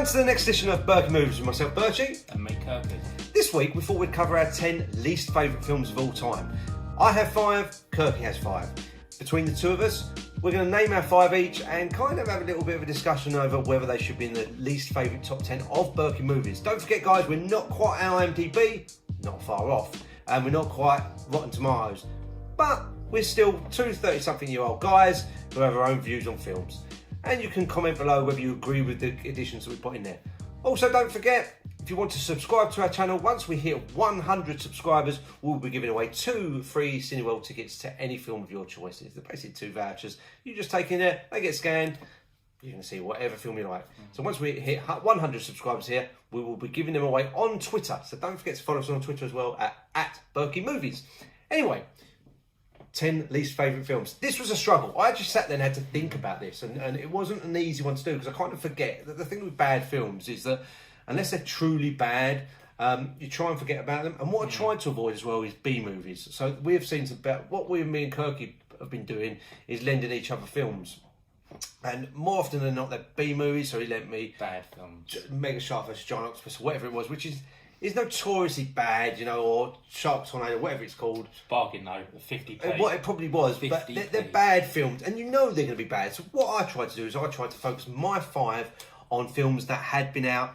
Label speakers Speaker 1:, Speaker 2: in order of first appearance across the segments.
Speaker 1: on to the next edition of Burkymovies with myself, Burchie.
Speaker 2: And me, Kirby.
Speaker 1: This week we thought we'd cover our 10 least favourite films of all time. I have 5, Kirky has 5. Between the two of us, we're going to name our 5 each and kind of have a little bit of a discussion over whether they should be in the least favourite top 10 of Burkymovies. Don't forget, guys, we're not quite IMDb, not far off, and we're not quite Rotten Tomatoes, but we're still two 30-something-year-old guys who have our own views on films. And you can comment below whether you agree with the additions that we put in there. Also, don't forget, if you want to subscribe to our channel, once we hit 100 subscribers, we'll be giving away 2 free Cineworld tickets to any film of your choices. They're basically 2 vouchers. You just take in there, they get scanned, you can see whatever film you like. So once we hit 100 subscribers here, we will be giving them away on Twitter. So don't forget to follow us on Twitter as well at Burkymovies. Anyway, 10 least favourite films. This was a struggle. I actually sat there and had to think about this, and it wasn't an easy one to do because I kind of forget that the thing with bad films is that unless they're truly bad, you try and forget about them. And what I tried to avoid as well is B movies. So we have seen what me and Kirky have been doing is lending each other films. And more often than not, they're B movies, so he lent me
Speaker 2: Bad films.
Speaker 1: Mega Shark vs. Giant Octopus, whatever it was, which is notoriously bad, you know, or Shark Tornado, whatever it's called.
Speaker 2: Bargain though, 50p.
Speaker 1: What it probably was, but they're bad films, and you know they're going to be bad. So what I tried to do is I tried to focus my 5 on films that had been out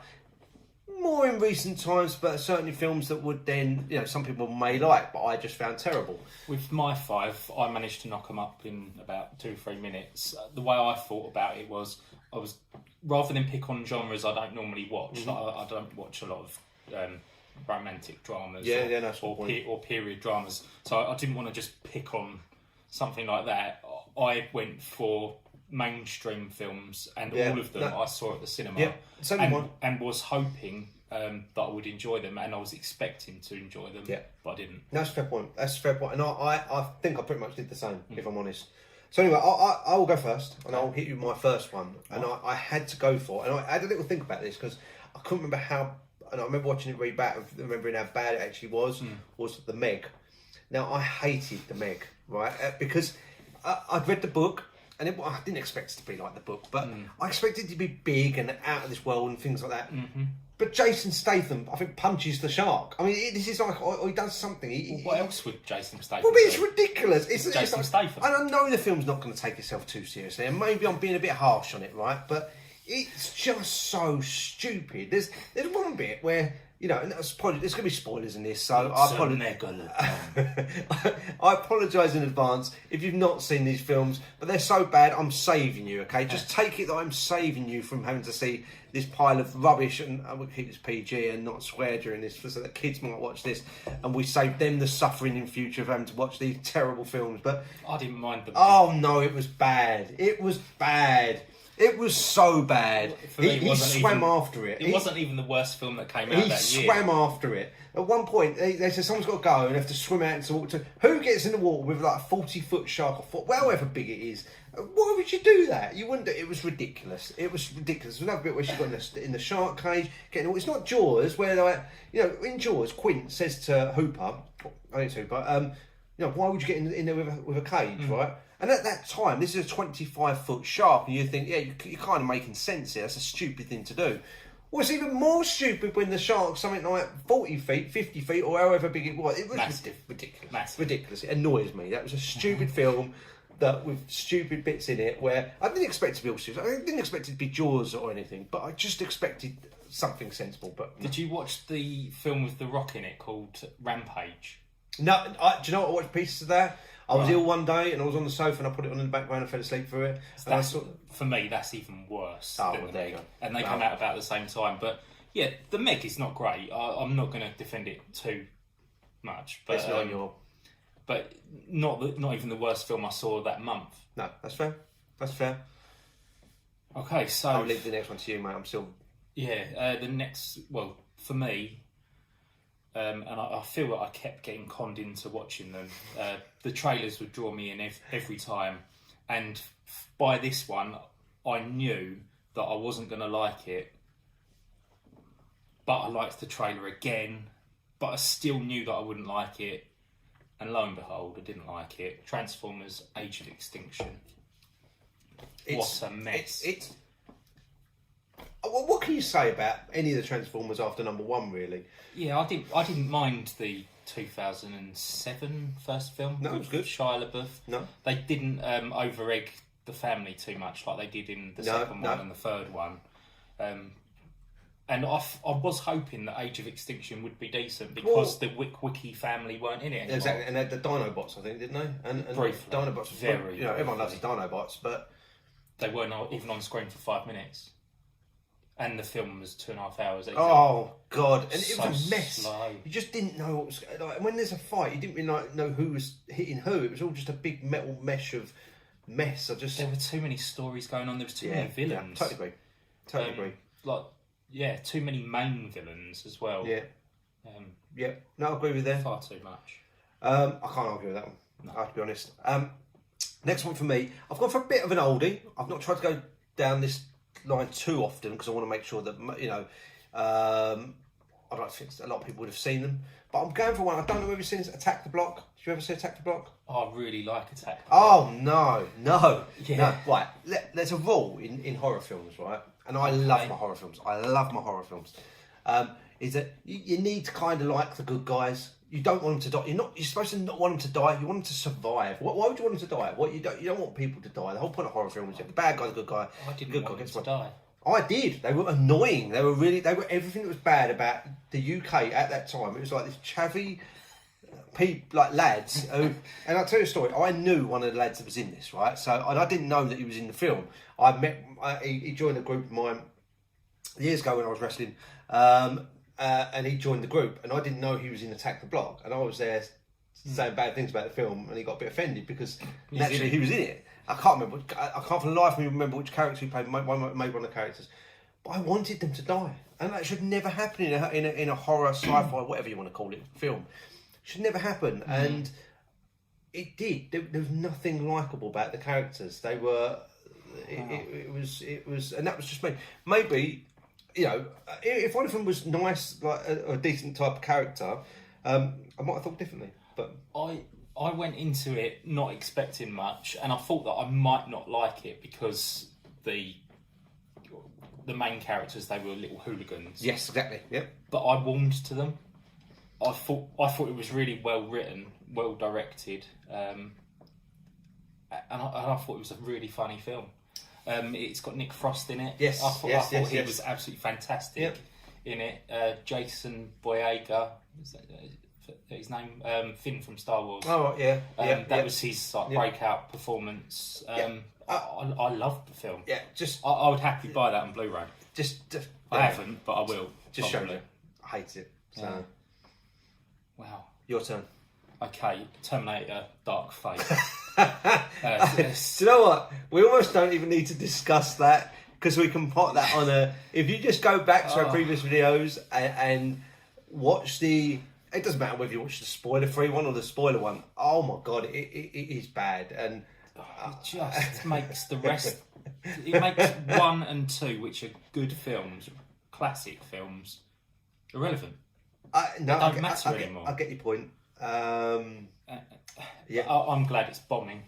Speaker 1: more in recent times, but certainly films that would then, you know, some people may like, but I just found terrible.
Speaker 2: With my 5, I managed to knock them up in about 2-3 minutes. The way I thought about it was, I was rather than pick on genres I don't normally watch. Like I don't watch a lot of romantic dramas or period dramas, so I didn't want to just pick on something like that. I went for mainstream films, and all of them I saw at the cinema, and was hoping that I would enjoy them, and I was expecting to enjoy them, but I didn't.
Speaker 1: That's a fair point. That's a fair point, and I think I pretty much did the same, if I'm honest. So anyway, I will go first, and I'll hit you with my first one, and I had to go for it, and I had a little think about this because I couldn't remember how. And I remember watching it really back, remembering how bad it actually was The Meg. Now, I hated The Meg, right? Because I'd read the book, and I didn't expect it to be like the book, but I expected it to be big and out of this world and things like that. But Jason Statham, I think, punches the shark. I mean, this is like, or he does something.
Speaker 2: What else would Jason Statham
Speaker 1: do? Well, it's ridiculous. It's
Speaker 2: Jason Statham.
Speaker 1: And I know the film's not going to take itself too seriously, and maybe I'm being a bit harsh on it, right? But it's just so stupid. There's one bit where, you know, and there's going to be spoilers in this, so I apologise in advance if you've not seen these films, but they're so bad, I'm saving you, okay? Just take it that I'm saving you from having to see this pile of rubbish, and we'll keep this PG and not swear during this, so that kids might watch this, and we save them the suffering in future of having to watch these terrible films. But
Speaker 2: I didn't mind them.
Speaker 1: Oh no, it was bad. It was bad. It was so bad. He swam after it.
Speaker 2: It wasn't even the worst film that came out that year. He
Speaker 1: swam after it. At one point, they said someone's got to go and have to swim out into the water. Who gets in the water with like a 40-foot shark or however big it is? Why would you do that? You wouldn't. It was ridiculous. It was ridiculous. There's another bit where she got in the shark cage. It's not Jaws where in Jaws, Quint says to Hooper, I think it's Hooper, why would you get in there with a cage, right? And at that time, this is a 25-foot shark, and you think, you're kind of making sense here. That's a stupid thing to do. Well, it's even more stupid when the shark's something like 40 feet, 50 feet, or however big it was. It was ridiculous.
Speaker 2: Massive.
Speaker 1: Ridiculous. It annoys me. That was a stupid film with stupid bits in it where I didn't expect it to be all stupid. I didn't expect it to be Jaws or anything, but I just expected something sensible. But
Speaker 2: Did you watch the film with The Rock in it called Rampage?
Speaker 1: No, do you know what? I watched pieces of that. I was ill one day and I was on the sofa and I put it on in the background and fell asleep through it.
Speaker 2: For me, that's even worse.
Speaker 1: Oh, well, there you go.
Speaker 2: And they come out about the same time. But yeah, The Meg is not great. I'm not going to defend it too much. But
Speaker 1: it's not
Speaker 2: but not even the worst film I saw that month.
Speaker 1: No, that's fair. That's fair.
Speaker 2: Okay, so
Speaker 1: I'll leave the next one to you, mate. I'm still.
Speaker 2: Yeah, the next. Well, for me. And I feel that I kept getting conned into watching them. The trailers would draw me in every time. And by this one, I knew that I wasn't going to like it. But I liked the trailer again. But I still knew that I wouldn't like it. And lo and behold, I didn't like it. Transformers: Age of Extinction. What a mess.
Speaker 1: What can you say about any of the Transformers after number 1? Really?
Speaker 2: Yeah, I didn't mind the 2007 first film.
Speaker 1: No, it was good.
Speaker 2: Shia LaBeouf.
Speaker 1: No,
Speaker 2: They didn't over egg the family too much like they did in the second one and the third one. And I was hoping that Age of Extinction would be decent because the Wiki family weren't in it anymore.
Speaker 1: Exactly, and they had the Dinobots, I think, didn't they? And
Speaker 2: briefly.
Speaker 1: Dinobots,
Speaker 2: Very,
Speaker 1: everyone loves the Dinobots, but
Speaker 2: they weren't even on screen for 5 minutes. And the film was 2.5 hours.
Speaker 1: Oh God! And it
Speaker 2: so
Speaker 1: was a mess.
Speaker 2: Slow.
Speaker 1: You just didn't know what was like. When there's a fight, you didn't really know who was hitting who. It was all just a big metal mesh of mess.
Speaker 2: There were too many stories going on. There was too many villains.
Speaker 1: Yeah, totally agree.
Speaker 2: Too many main villains as well.
Speaker 1: Yeah. No, I agree with that.
Speaker 2: Far too much.
Speaker 1: I can't argue with that one.
Speaker 2: No.
Speaker 1: I have to be honest. Next one for me. I've gone for a bit of an oldie. I've not tried to go down this line too often because I want to make sure that I'd like to think a lot of people would have seen them. But I'm going for one. I don't know whether you've seen this, Attack the Block. Did you ever see Attack the Block?
Speaker 2: I really like Attack the
Speaker 1: Oh
Speaker 2: Block.
Speaker 1: no.
Speaker 2: Yeah.
Speaker 1: No. Right. There's a rule in horror films, right? And I love my horror films. Is that you need to kind of like the good guys. You don't want them to die. You're supposed to not want them to die. You want them to survive. Why would you want them to die? You don't want people to die. The whole point of horror films is you have the bad guy, the good guy.
Speaker 2: I didn't want them to die.
Speaker 1: I did. They were annoying. They were everything that was bad about the UK at that time. It was like this chavvy lads who, and I'll tell you a story. I knew one of the lads that was in this, right? So, and I didn't know that he was in the film. He joined a group of mine years ago when I was wrestling, and he joined the group, and I didn't know he was in Attack the Block, and I was there saying bad things about the film, and he got a bit offended because naturally he was in it. I can't remember. I can't for the life of me remember which character he played. Made one of the characters, but I wanted them to die, and that should never happen in a horror, sci-fi, whatever you want to call it, film. It should never happen, and it did. There was nothing likable about the characters. They were. It was, and that was just me. Maybe, if one of them was nice, like a decent type of character, I might have thought differently. But
Speaker 2: I went into it not expecting much, and I thought that I might not like it because the main characters, they were little hooligans.
Speaker 1: Yes, exactly. Yep.
Speaker 2: But I warmed to them. I thought it was really well written, well directed, and I thought it was a really funny film. It's got Nick Frost in it.
Speaker 1: Yes,
Speaker 2: I thought he was absolutely fantastic in it. Jason Boyega, is that his name? Finn from Star Wars.
Speaker 1: Oh yeah,
Speaker 2: that was his breakout performance. I loved the film.
Speaker 1: Yeah,
Speaker 2: I would happily buy that on Blu-ray. I haven't, but I will.
Speaker 1: Just show you. I hate it. So.
Speaker 2: Wow.
Speaker 1: Your turn.
Speaker 2: Okay, Terminator, Dark Fate.
Speaker 1: Do you know what? We almost don't even need to discuss that because we can put that on a. If you just go back to our previous videos and watch the. It doesn't matter whether you watch the spoiler-free one or the spoiler one. Oh my god, it is bad, and
Speaker 2: it just makes the rest. It makes 1 and 2, which are good films, classic films, irrelevant.
Speaker 1: They
Speaker 2: don't matter anymore.
Speaker 1: I get your point.
Speaker 2: I'm glad it's bombing.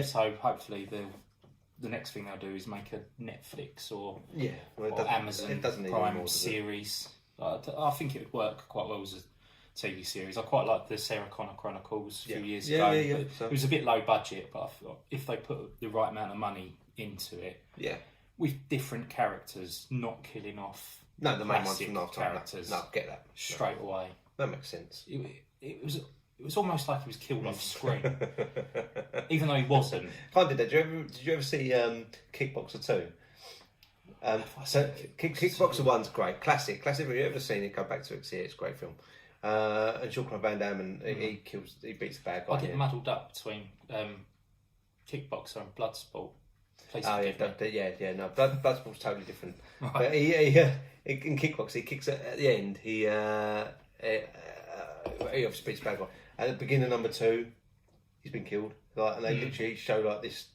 Speaker 2: So hopefully the next thing they'll do is make a Netflix or Amazon Prime series. I think it would work quite well as a TV series. I quite liked the Sarah Connor Chronicles a few years ago. So. It was a bit low budget, but I thought if they put the right amount of money into it, with different characters, not killing off.
Speaker 1: No, the main ones from last time.
Speaker 2: Characters.
Speaker 1: No, get that
Speaker 2: straight away.
Speaker 1: That makes sense.
Speaker 2: It was almost like he was killed off screen, even though he wasn't.
Speaker 1: Kind of did. Did you ever see Kickboxer 2? Kickboxer 1's great, classic. If you've ever seen it, go back to it, see it. It's a great film. And Jean-Claude Van Damme, and he beats the bad guy.
Speaker 2: I get muddled up between Kickboxer and Bloodsport.
Speaker 1: Bloodsport's totally different. Right. But he in Kickboxer, he kicks at the end. He obviously beats the bad guy. At the beginning of number 2, he's been killed. And they literally show this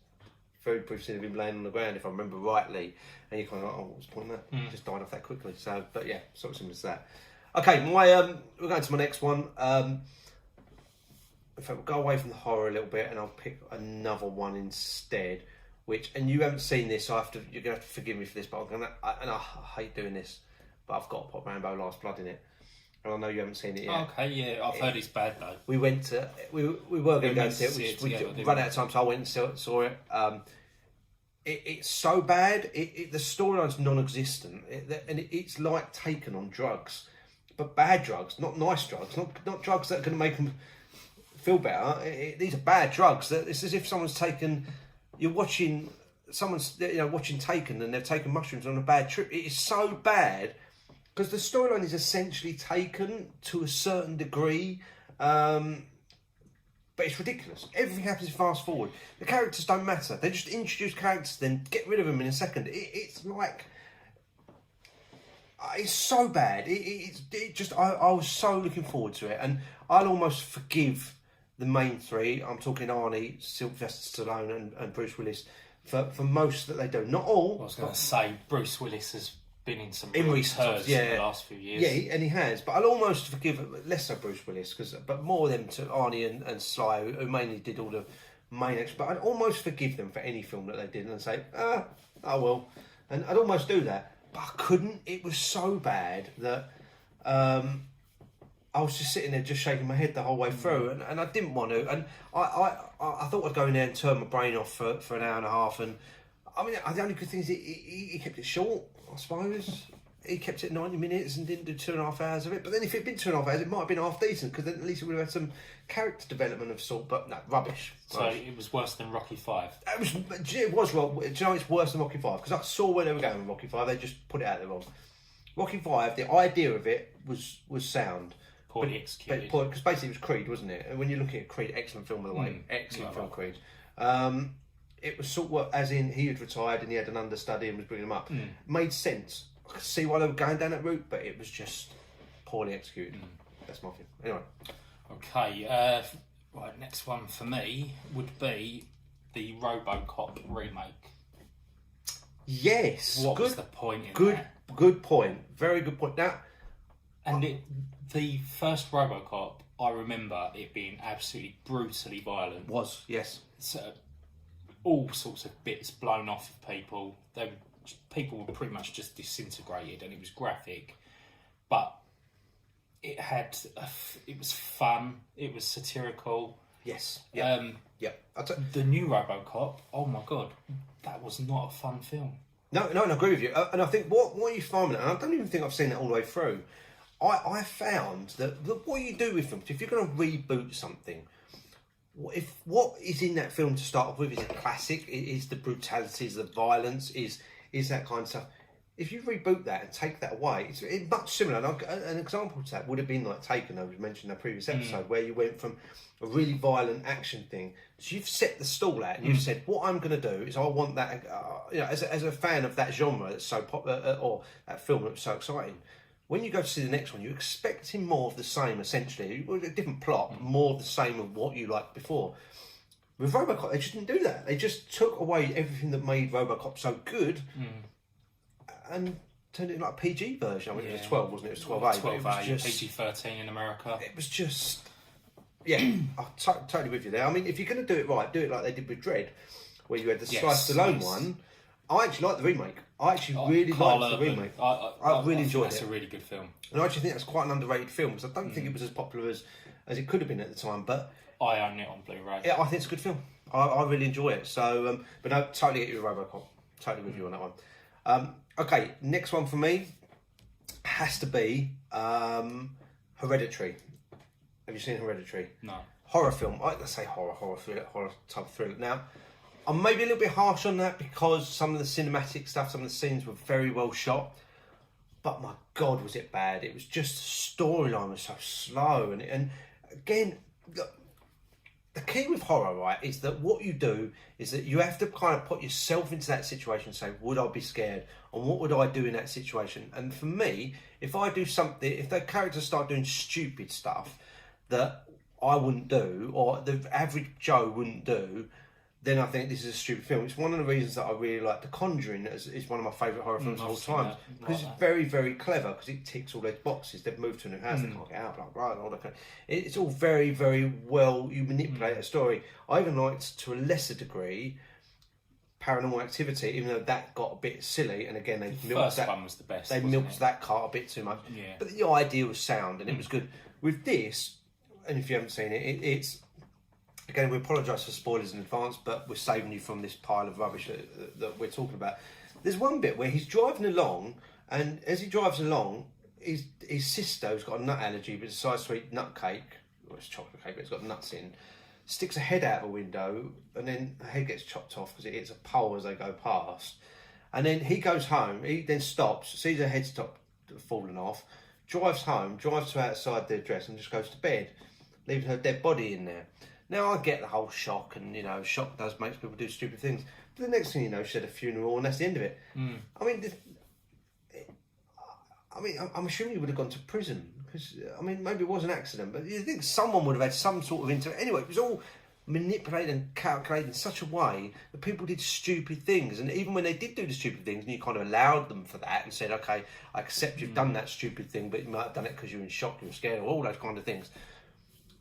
Speaker 1: food proof scene of him laying on the ground, if I remember rightly. And you're kind of like, what was the point of that? He just died off that quickly. So, but yeah, sort of similar to that. Okay, we're going to my next one. In fact, we'll go away from the horror a little bit, and I'll pick another one instead. which, and you haven't seen this, so you're gonna have to forgive me for this, but I hate doing this, but I've got to put Rambo Last Blood in it. And I know you haven't seen it yet.
Speaker 2: Okay, yeah, I've heard it's bad though.
Speaker 1: We were going to go and see it. We ran out of time, so I went and saw it. It's so bad. The storyline's non-existent, and it's like Taken on drugs, but bad drugs, not nice drugs, not drugs that are going to make them feel better. These are bad drugs. It's as if someone's taken. You're watching someone's watching Taken, and they've taken mushrooms on a bad trip. It is so bad. Because the storyline is essentially Taken to a certain degree, but it's ridiculous. Everything happens fast forward. The characters don't matter. They just introduce characters, then get rid of them in a second. It's like... It's so bad. I was so looking forward to it. And I'll almost forgive the main three. I'm talking Arnie, Sylvester Stallone and Bruce Willis for most that they do. Not all.
Speaker 2: I was going to say, Bruce Willis has been in some real turds in the last few years.
Speaker 1: Yeah, and he has. But I'll almost forgive, less so Bruce Willis, but more them to Arnie and Sly, who mainly did all the main action. But I'd almost forgive them for any film that they did and say, oh well. And I'd almost do that. But I couldn't. It was so bad that I was just sitting there just shaking my head the whole way through. And I didn't want to. And I thought I'd go in there and turn my brain off for an hour and a half. And I mean, the only good thing is he kept it short, I suppose. He kept it 90 minutes and didn't do 2.5 hours of it. But then if it had been 2.5 hours, it might have been half decent, because then at least it would have had some character development of sort. But no, rubbish.
Speaker 2: So it was worse than Rocky 5?
Speaker 1: It was wrong. Do you know it's worse than Rocky 5? Because I saw where they were going with Rocky 5. They just put it out there wrong. Rocky 5, the idea of it was sound.
Speaker 2: Poorly executed.
Speaker 1: Because basically it was Creed, wasn't it? And when you're looking at Creed, excellent film by the way. Excellent film, Creed. It was sort of, as in, he had retired and he had an understudy and was bringing him up. Made sense. I could see why they were going down that route, but it was just poorly executed. That's my thing. Anyway.
Speaker 2: Okay, right, next one for me would be the RoboCop remake.
Speaker 1: Yes.
Speaker 2: What was the point in that?
Speaker 1: Good point. Very good point. Now,
Speaker 2: and the first RoboCop, I remember it being absolutely brutally violent.
Speaker 1: Was, yes.
Speaker 2: So, all sorts of bits blown off of people. People were pretty much just disintegrated, and it was graphic, but it was fun. It was satirical.
Speaker 1: Yes. Yeah.
Speaker 2: The new RoboCop. Oh my god, that was not a fun film.
Speaker 1: No, I agree with you. And I think what you find with it, and I don't even think I've seen it all the way through. I found that what you do with films, if you're going to reboot something, what is in that film to start off with is a classic, is the brutality, is the violence, is that kind of stuff. If you reboot that and take that away, it's much similar. An example to that would have been like Taken, as we mentioned in a previous episode, where you went from a really violent action thing. So you've set the stall out and you've said, what I'm going to do is I want that, as a fan of that genre that's so popular, or that film that's so exciting, when you go to see the next one, you're expecting more of the same, essentially. A different plot, more of the same of what you liked before. With RoboCop, they just didn't do that. They just took away everything that made RoboCop so good and turned it into like a PG version. I mean, it was 12, wasn't it? It was 12A.
Speaker 2: 12A, PG-13 in America.
Speaker 1: It was just... Yeah, I'm totally with you there. I mean, if you're going to do it right, do it like they did with Dredd, where you had the Sly Stallone one. I actually like the remake. I actually really liked the remake. I really enjoyed it.
Speaker 2: It's a really good film.
Speaker 1: And I actually think that's quite an underrated film, because I don't think it was as popular as it could have been at the time. But
Speaker 2: I own it on Blu-ray.
Speaker 1: Yeah, I think it's a good film. I really enjoy it. So, but no, totally get you with RoboCop. Totally with you on that one. Okay, next one for me has to be Hereditary. Have you seen Hereditary?
Speaker 2: No.
Speaker 1: Horror film. Let's say horror type of thriller. Now, I'm maybe a little bit harsh on that because some of the cinematic stuff, some of the scenes were very well shot. But my God, was it bad. It was just, the storyline was so slow. And again, the key with horror, right, is that what you do is that you have to kind of put yourself into that situation and say, would I be scared? And what would I do in that situation? And for me, if I do something, if the characters start doing stupid stuff that I wouldn't do, or the average Joe wouldn't do, then I think this is a stupid film. It's one of the reasons that I really like The Conjuring. Is one of my favourite horror films of all time. Because it's very, very clever, because it ticks all those boxes. They've moved to a new house, they can't get out, blah, blah, and all that kind of... It's all very, very well... You manipulate a story. I even liked, to a lesser degree, Paranormal Activity, even though that got a bit silly, and again
Speaker 2: The first one was the best.
Speaker 1: They milked that cart a bit too much.
Speaker 2: Yeah.
Speaker 1: But the idea was sound, and it was good. With this, and if you haven't seen it, it's again, we apologise for spoilers in advance, but we're saving you from this pile of rubbish that we're talking about. There's one bit where he's driving along, and as he drives along, his sister, who's got a nut allergy, but it's a size sweet nut cake, or it's chocolate cake, but it's got nuts in, sticks a head out of a window, and then her head gets chopped off because it hits a pole as they go past. And then he goes home, he then stops, sees her head falling off, drives home, drives to outside their address and just goes to bed, leaving her dead body in there. Now, I get the whole shock, and, shock does make people do stupid things. But the next thing you know, she had a funeral, and that's the end of it. I'm assuming he would have gone to prison, because, maybe it was an accident, but you think someone would have had some sort of Anyway, it was all manipulated and calculated in such a way that people did stupid things. And even when they did do the stupid things, and you kind of allowed them for that and said, okay, I accept you've done that stupid thing, but you might have done it because you were in shock, you were scared, or all those kind of things.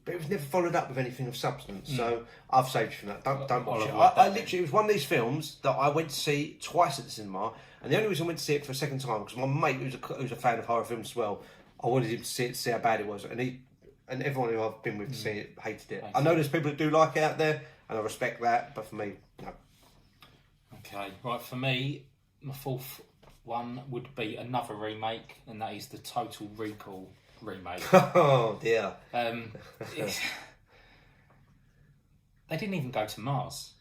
Speaker 1: But it was never followed up with anything of substance. So I've saved you from that. Don't watch it. I literally, it was one of these films that I went to see twice at the cinema, and the only reason I went to see it for a second time because my mate, who's a fan of horror films as well, I wanted him to see it, see how bad it was, and everyone who I've been with to see it hated it. I know there's people that do like it out there, and I respect that, but for me, no.
Speaker 2: Okay, right, for me, my fourth one would be another remake, and that is the Total Recall remake.
Speaker 1: Oh dear.
Speaker 2: They didn't even go to Mars.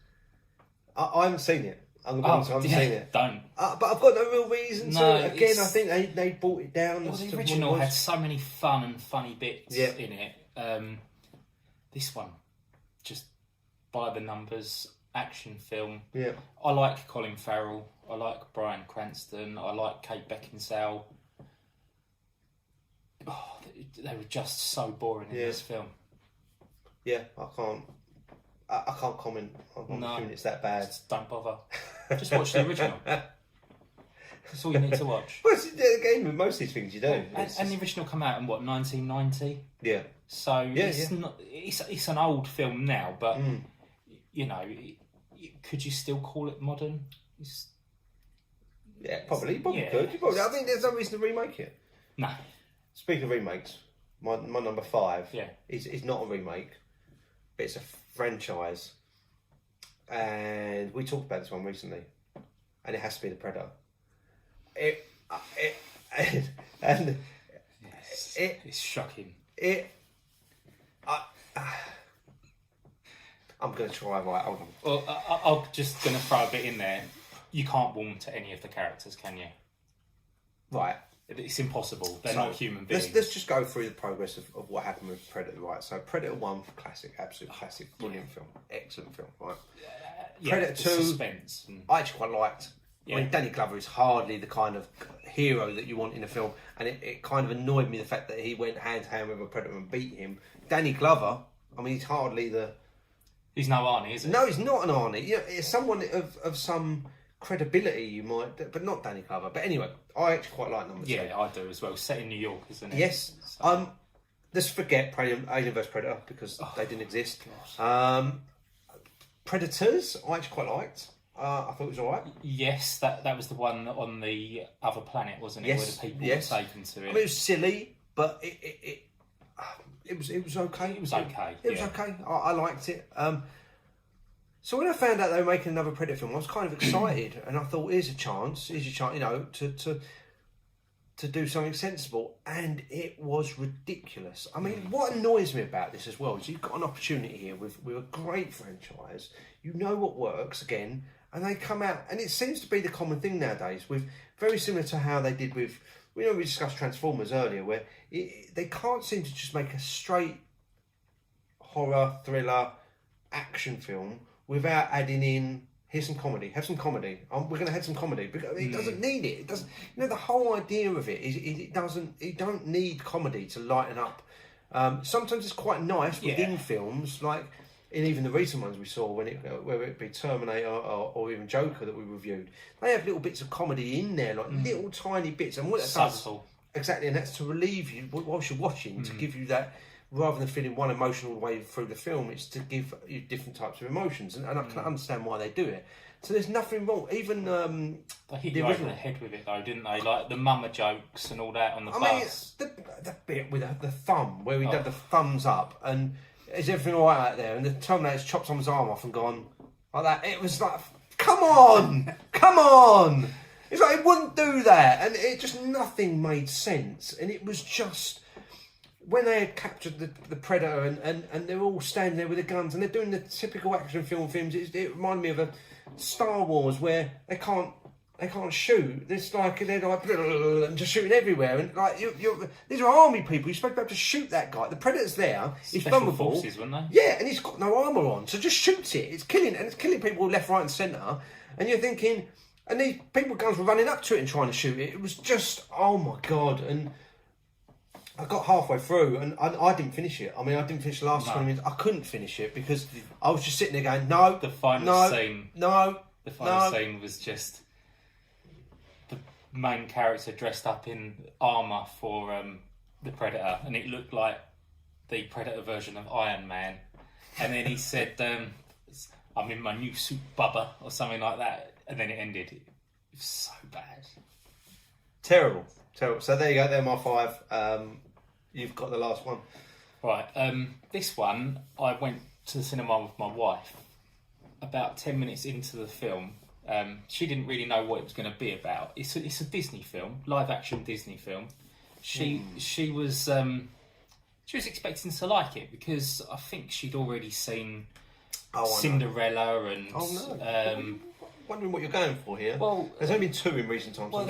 Speaker 1: I haven't seen it. I haven't seen it.
Speaker 2: Don't.
Speaker 1: But I've got no real reason to.
Speaker 2: No,
Speaker 1: Again, I think they brought it down.
Speaker 2: Well, the original had so many fun and funny bits in it. This one, just by the numbers, action film.
Speaker 1: Yeah.
Speaker 2: I like Colin Farrell. I like Bryan Cranston. I like Kate Beckinsale. Oh, they were just so boring in this film.
Speaker 1: Yeah, I can't comment. I'm assuming it's that bad.
Speaker 2: Just don't bother. Just watch the original. That's all you need to watch.
Speaker 1: Well, again, with most of these things you do.
Speaker 2: And the original come out in what, 1990?
Speaker 1: Yeah.
Speaker 2: So not. It's an old film now, but could you still call it modern?
Speaker 1: Probably could. I mean, there's no reason to remake it.
Speaker 2: No.
Speaker 1: Speaking of remakes, my number 5 is not a remake, but it's a franchise. And we talked about this one recently, and it has to be The Predator.
Speaker 2: It's shocking.
Speaker 1: I'm going to try. Right, hold on.
Speaker 2: Well, I'm just going to throw a bit in there. You can't warm to any of the characters, can you?
Speaker 1: Right.
Speaker 2: It's impossible. They're not human beings.
Speaker 1: Let's just go through the progress of what happened with Predator, right? So Predator 1, classic, absolute classic, brilliant film, excellent film, right? Predator 2,
Speaker 2: suspense.
Speaker 1: I actually quite liked. I mean, Danny Glover is hardly the kind of hero that you want in a film, and it kind of annoyed me the fact that he went hand to hand with a Predator and beat him. Danny Glover, I mean, he's hardly the...
Speaker 2: He's no Arnie, is he?
Speaker 1: No, he's not an Arnie. It's someone of some credibility, you might, but not Danny Glover. But anyway, I actually quite like number 2.
Speaker 2: Yeah, I do as well. Set in New York, isn't it?
Speaker 1: Yes. So. Let's forget Alien vs Predator because they didn't exist. Predators, I actually quite liked. I thought it was alright.
Speaker 2: Yes, that was the one on the other planet, wasn't it? Yes, where the people were taken to it.
Speaker 1: I mean, it was silly, but it was okay.
Speaker 2: It was okay.
Speaker 1: It was okay. I liked it. So when I found out they were making another Predator film, I was kind of excited, and I thought, here's your chance, to do something sensible, and it was ridiculous. I mean, what annoys me about this as well is you've got an opportunity here with a great franchise. You know what works again, and they come out, and it seems to be the common thing nowadays. With very similar to how they did with we discussed Transformers earlier, where they can't seem to just make a straight horror thriller action film without adding in. Here's some comedy. Have some comedy. We're going to have some comedy because it doesn't need it. It doesn't. The whole idea of it is it doesn't. It don't need comedy to lighten up. Sometimes it's quite nice within films, like in even the recent ones we saw whether it be Terminator or even Joker that we reviewed. They have little bits of comedy in there, like little tiny bits, and what that does exactly, and that's to relieve you whilst you're watching, to give you that rather than feeling one emotion all the way through the film, it's to give you different types of emotions, and I can understand why they do it. So there's nothing wrong. Even
Speaker 2: they hit you over the head with it, though, didn't they? Like the mama jokes and all that on the bus.
Speaker 1: Mean, the bit with the thumb, where he did the thumbs up, and is everything all right out there? And the Terminator's chopped someone's arm off and gone like that. It was like, come on, come on. It's like it wouldn't do that, and it just nothing made sense, and it was just. When they had captured the Predator and they're all standing there with the guns and they're doing the typical action films, it reminded me of a Star Wars where they can't shoot. It's like they're like and just shooting everywhere, and like these are army people. You're supposed to be able to shoot that guy. The Predator's there. He's
Speaker 2: Special
Speaker 1: vulnerable.
Speaker 2: Forces, weren't they?
Speaker 1: Yeah, and he's got no armour on, so just shoots it. It's killing people left, right, and centre. And you're thinking, and these people with guns were running up to it and trying to shoot it. It was just, oh my god. And I got halfway through and I didn't finish it. I mean, I didn't finish the last 20 minutes. I couldn't finish it because I was just sitting there going, no.
Speaker 2: The final scene was just the main character dressed up in armour for the Predator, and it looked like the Predator version of Iron Man. And then he said, I'm in my new suit, Bubba, or something like that. And then it ended. It was so bad.
Speaker 1: Terrible. So there you go. They're my 5. You've got the last one.
Speaker 2: Right. This one, I went to the cinema with my wife. About 10 minutes into the film, she didn't really know what it was going to be about. It's a Disney film, live action Disney film. She was expecting to like it because I think she'd already seen Cinderella and.
Speaker 1: Wondering what you're going for here.
Speaker 2: Well,
Speaker 1: there's only been 2 in recent times.
Speaker 2: Well,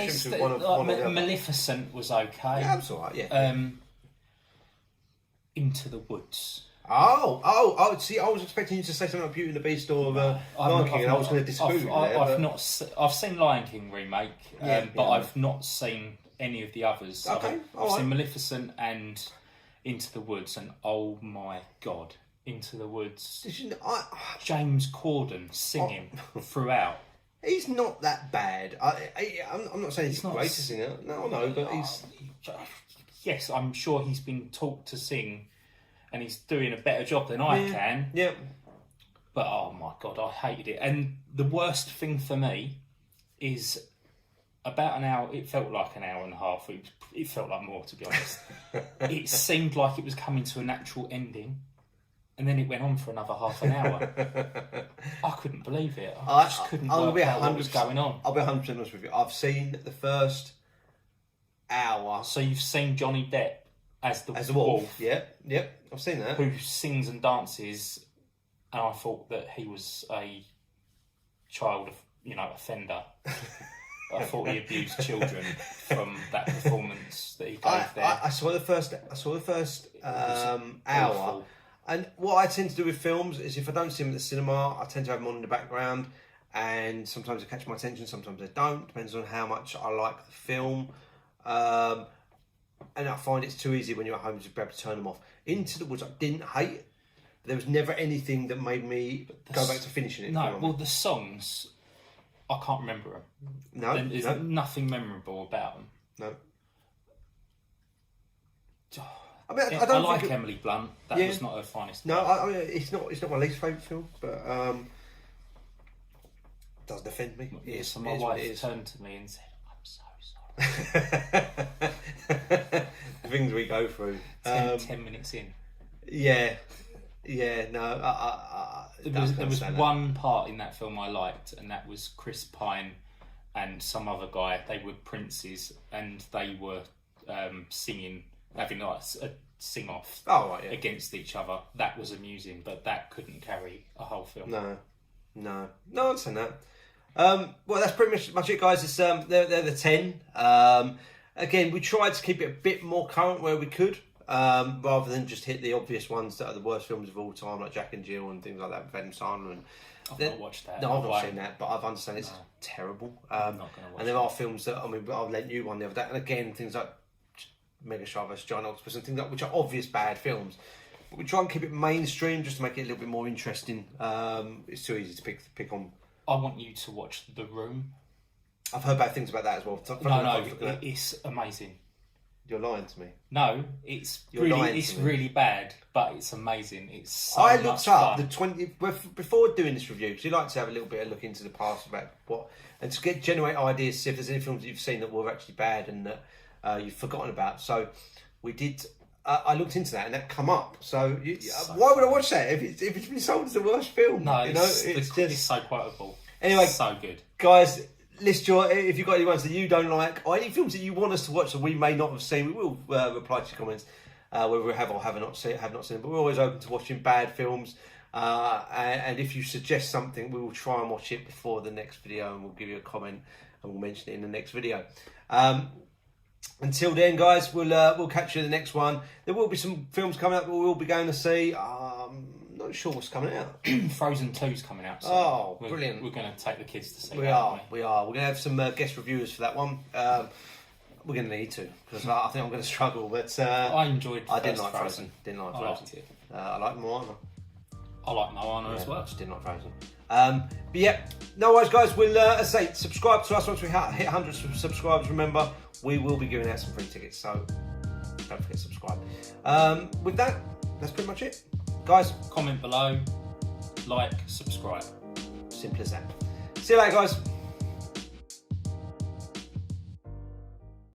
Speaker 2: Maleficent was okay.
Speaker 1: Yeah, that's all right. Yeah.
Speaker 2: Into the Woods.
Speaker 1: Oh! See, I was expecting you to say something about Beauty and the Beast or Lion King, and I was going to disagree with that.
Speaker 2: I've seen Lion King remake, but I've not seen any of the others.
Speaker 1: Okay,
Speaker 2: I've seen Maleficent and Into the Woods, and oh my god, Into the Woods. James Corden singing throughout.
Speaker 1: He's not that bad. I'm not saying he's the greatest singer. No, but he's.
Speaker 2: Yes, I'm sure he's been taught to sing, and he's doing a better job than I can.
Speaker 1: Yeah.
Speaker 2: But oh my god, I hated it. And the worst thing for me is about an hour. It felt like an hour and a half. It felt like more, to be honest. It seemed like it was coming to a natural ending. And then it went on for another half an hour. I couldn't believe it. I just couldn't work out what was going on.
Speaker 1: I'll be 100% honest with you. I've seen the first hour.
Speaker 2: So you've seen Johnny Depp as the wolf.
Speaker 1: Yep. I've seen that.
Speaker 2: Who sings and dances. And I thought that he was a child offender. I thought he abused children from that performance that he gave there.
Speaker 1: I saw the first hour. And what I tend to do with films is if I don't see them at the cinema, I tend to have them on in the background, and sometimes they catch my attention, sometimes they don't, depends on how much I like the film. And I find it's too easy when you're at home to be able to turn them off. Into the Woods I didn't hate. There was never anything that made me go back to finishing it.
Speaker 2: No, well, the songs, I can't remember them.
Speaker 1: No.
Speaker 2: There's nothing memorable about them.
Speaker 1: No.
Speaker 2: I like Emily Blunt. That was not her finest.
Speaker 1: No, it's not my least favourite film, but it does defend me.
Speaker 2: So my wife turned to me and said, "I'm so sorry."
Speaker 1: The things we go through.
Speaker 2: 10 minutes in.
Speaker 1: Yeah. No.
Speaker 2: There was one part in that film I liked, and that was Chris Pine and some other guy. They were princes, and they were singing. Having like a sing-off against each other. That was amusing, but that couldn't carry a whole film.
Speaker 1: No, I understand that. Well, that's pretty much it, guys. It's they're the 10. Again, we tried to keep it a bit more current where we could, rather than just hit the obvious ones that are the worst films of all time, like Jack and Jill and things like that, Adam Sandler.
Speaker 2: I've not watched that.
Speaker 1: No, I've not seen that, but I've understand it's terrible.
Speaker 2: I'm not going to watch
Speaker 1: and there are films that, I lent you one the other day, and again, things like Mega Shark vs. Giant Octopus and things like which are obvious bad films, but we try and keep it mainstream just to make it a little bit more interesting. It's too easy to pick on.
Speaker 2: I want you to watch The Room.
Speaker 1: I've heard bad things about that as well.
Speaker 2: No, it's amazing.
Speaker 1: You're lying to me.
Speaker 2: No, it's
Speaker 1: You're lying
Speaker 2: it's
Speaker 1: to me.
Speaker 2: really bad, but it's amazing. It's so
Speaker 1: I
Speaker 2: much
Speaker 1: looked up
Speaker 2: fun.
Speaker 1: the 20 before doing this review because you like to have a little bit of look into the past about what and to generate ideas, see if there's any films that you've seen that were actually bad and that you've forgotten about. So we did. I looked into that and that come up. So, why would I watch that if it's been sold as the worst film?
Speaker 2: No,
Speaker 1: you know,
Speaker 2: it's so quotable.
Speaker 1: Anyway,
Speaker 2: so good,
Speaker 1: guys. List if you've got any ones that you don't like or any films that you want us to watch that we may not have seen. We will reply to your comments whether we have or have not seen them. But we're always open to watching bad films. And if you suggest something, we will try and watch it before the next video, and we'll give you a comment and we'll mention it in the next video. Until then, guys, we'll catch you in the next one. There will be some films coming up that we will be going to see. Not sure what's coming out.
Speaker 2: Frozen 2's coming out.
Speaker 1: So brilliant!
Speaker 2: We're going to take the kids to see.
Speaker 1: We are. We're going to have some guest reviewers for that one. We're going to need to because I think I'm going to struggle. But
Speaker 2: I enjoyed.
Speaker 1: I didn't like Frozen.
Speaker 2: I liked it.
Speaker 1: I like Moana.
Speaker 2: I like Moana as well.
Speaker 1: I just didn't like Frozen. But yeah, no worries, guys. We'll say subscribe to us once we hit 100 subscribers. Remember, we will be giving out some free tickets, so don't forget to subscribe. With that, that's pretty much it, guys.
Speaker 2: Comment below, like, subscribe.
Speaker 1: Simple as that. See you later, guys.